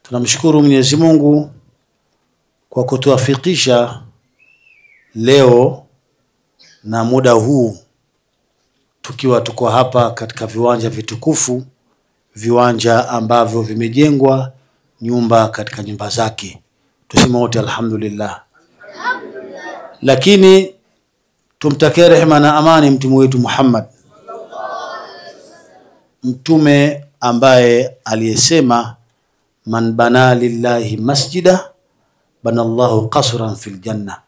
Tunamshukuru Mwenyezi Mungu kwa kutuafikisha leo na muda huu tukiwa tuko hapa katika viwanja vitukufu, viwanja ambavyo vimejengwa nyumba katika nyumba zake. Tuseme wote alhamdulillah. Lakini tumtakie rehema na amani mtume wetu Muhammad, mtume ambaye aliyesema man bana lillahi masjida banallahu qasran fil janna,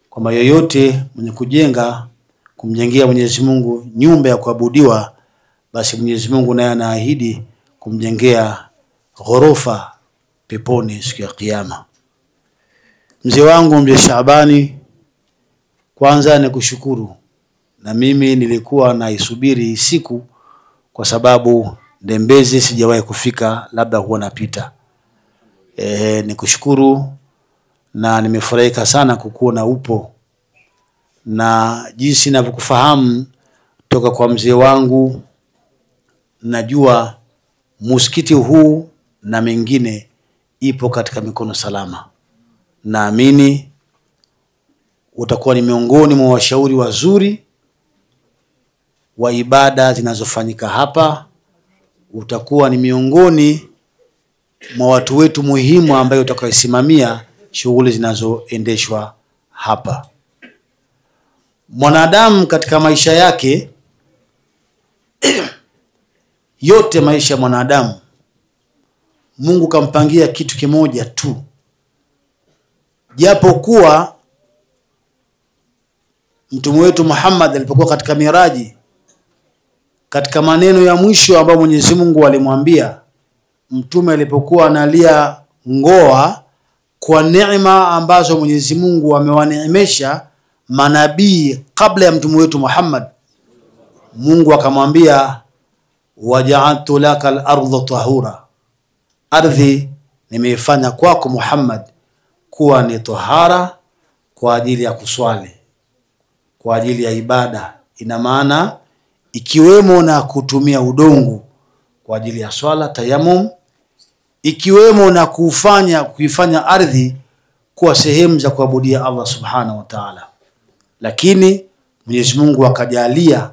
kwamba yoyote mwenye kujenga kumjengea Mwenyezi Mungu nyumba ya kuabudiwa, basi Mwenyezi Mungu naye anaahidi kumjengea ghorofa peponi siku ya kiyama. Mzee wangu Mzee Shabani, kwanza nikushukuru, na mimi nilikuwa naisubiri siku kwa sababu Ndembezi sijawahi kufika, labda huwa napita. Nikushukuru na nimefurahika sana kukuona upo, na jinsi ninavyokufahamu toka kwa mzee wangu, najua msikiti huu na mengine ipo katika mikono salama. Naamini utakuwa ni miongoni mwa washauri wazuri wa ibada zinazofanyika hapa. Utakuwa ni miongoni mwa watu wetu muhimu ambayo utakayosimamia shughuli zinazoendeshwa hapa. Mwanadamu katika maisha yake yote, maisha ya mwanadamu Mungu kampangia kitu kimoja tu, japokuwa mtume wetu Muhammad alipokuwa katika miraji, katika maneno ya mwisho ambayo Mwenyezi Mungu alimwambia mtume alipokuwa analia ngoa kwa neema ambazo Mwenyezi Mungu amewaneemesha manabii kabla ya mtume wetu Muhammad, Mungu akamwambia waja'altu lakal ardha tahura, ardhi nimeifanya kwako Muhammad kuwa ni tahara kwa ajili ya kuswali, kwa ajili ya ibada. Ina maana ikiwemo na kutumia udongo kwa ajili ya swala tayamum, ikiwemo na kuifanya ardhi kuwa sehemu za kuabudia Allah subhanahu wa ta'ala. Lakini Mwenyezi Mungu akajalia,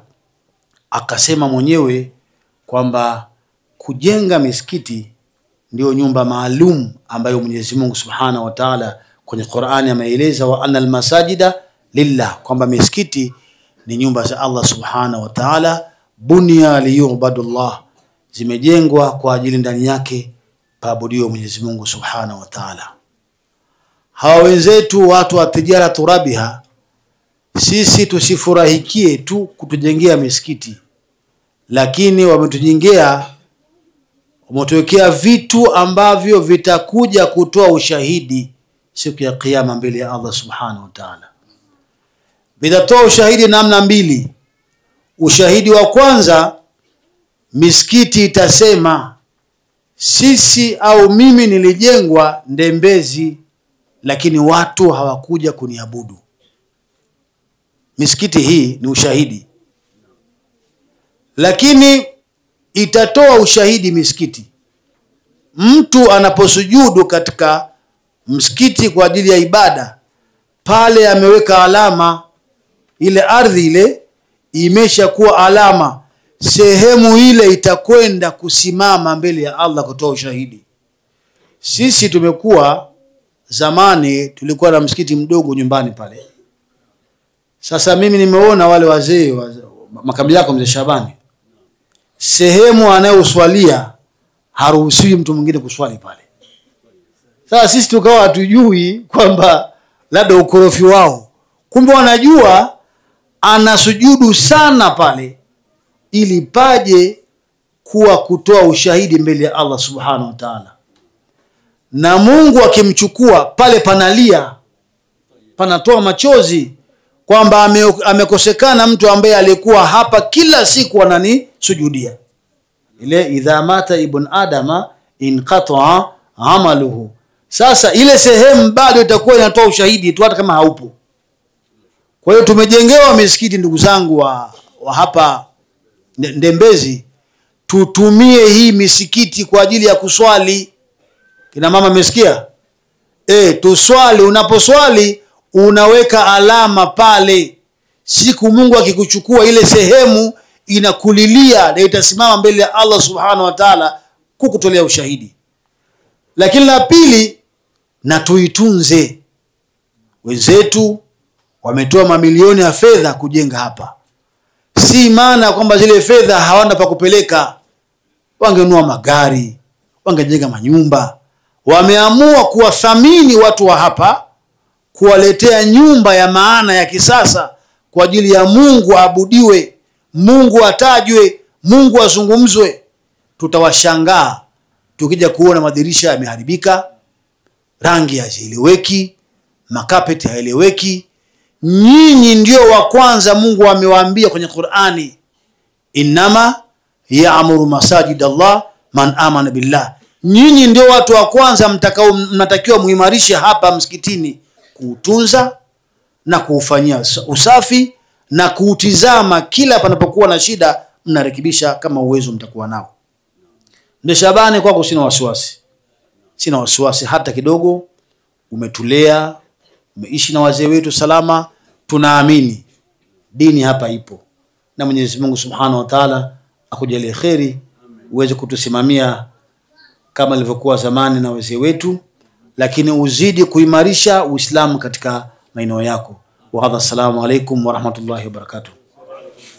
akasema mwenyewe kwamba kujenga misikiti ndio nyumba maalum ambayo Mwenyezi Mungu subhanahu wa ta'ala kwenye Qur'ani ameeleza wa anal masajida lillah, kwamba misikiti ni nyumba za Allah subhanahu wa ta'ala, bunya liyubadullah, zimejengwa kwa ajili ndani yake paabudiwe Mwenyezi Mungu subhanahu wa ta'ala. Hawa wenzetu watu wa tijara turabiha, sisi tusifurahikie tu kutujengea misikiti, lakini wametuwekea vitu ambavyo vitakuja kutoa ushahidi siku ya kiyama mbele ya Allah subhanahu wa ta'ala. Vitatoa ushahidi namna mbili. Ushahidi wa kwanza, misikiti itasema sisi au mimi nilijengwa Ndembezi, lakini watu hawakuja kuniabudu. Misikiti hii ni ushahidi. Lakini itatoa ushahidi misikiti, mtu anaposujudu katika msikiti kwa ajili ya ibada, pale ameweka alama, ile ardhi ile imesha kuwa alama, sehemu ile itakwenda kusimama mbele ya Allah kutoa ushahidi. Sisi tumekuwa zamani, tulikuwa na msikiti mdogo nyumbani pale. Sasa mimi nimeona wale wazee makabila yako Mzee Shabani, sehemu anayoswalia haruhusiwi mtu mwingine kuswali pale. Sasa sisi tukawa hatujui kwamba labda ukorofi wao, kumbe wanajua anasujudu sana pale ili paje kuwa kutoa ushahidi mbele ya Allah subhanahu wa ta'ala. Na Mungu akimchukua pale panalia, panatoa machozi kwamba amekosekana mtu ambaye alikuwa hapa kila siku anani sujudia. Ile idha mata ibn adama inqata'a amaluhu. Sasa ile sehemu bado itakuwa inatoa ushahidi tu hata kama haupo. Kwa hiyo tumejengewa misikiti ndugu zangu wa hapa Ndembezi, tutumie hii misikiti kwa ajili ya kuswali. Kina mama mmesikia? Tuswali. Unaposwali unaweka alama pale. Siku Mungu akikuchukua, ile sehemu inakulilia na itasimama mbele ya Allah subhanahu wa ta'ala kukutolea ushahidi. Lakini la pili, na tuitunze. Wenzetu wametoa mamilioni ya fedha kujenga hapa. Si maana kwamba zile fedha hawana pa kupeleka. Wangenunua magari, wangejenga manyumba. Wameamua kuwathamini watu wa hapa, kuwaletea nyumba ya maana ya kisasa kwa ajili ya Mungu aabudiwe, Mungu atajwe, Mungu azungumzwe. Tutawashangaa tukija kuona madirisha yameharibika, rangi hazieleweki, makapeti haeleweki. Nyinyi ndio wa kwanza Mungu amewaambia kwenye Qur'ani, innama ya'muru masajid Allah man amana billah. Nyinyi ndio watu wa kwanza mnatakiwa muimarishe hapa msikitini, kuutunza na kuufanyia usafi na kuutizama kila panapokuwa na shida, mnarekebisha kama uwezo mtakuwa nao. Ndio Shabani, kwako sina wasiwasi. Sina wasiwasi hata kidogo. Umetulea, umeishi na wazee wetu salama. Tunaamini dini hapa ipo, na Mwenyezi Mungu Subhanahu wa Ta'ala akujalie kheri, uweze kutusimamia kama ilivyokuwa zamani na wazee wetu, lakini uzidi kuimarisha Uislamu katika maeneo yako. Wa hadha, assalamu alaikum wa rahmatullahi wa barakatuh.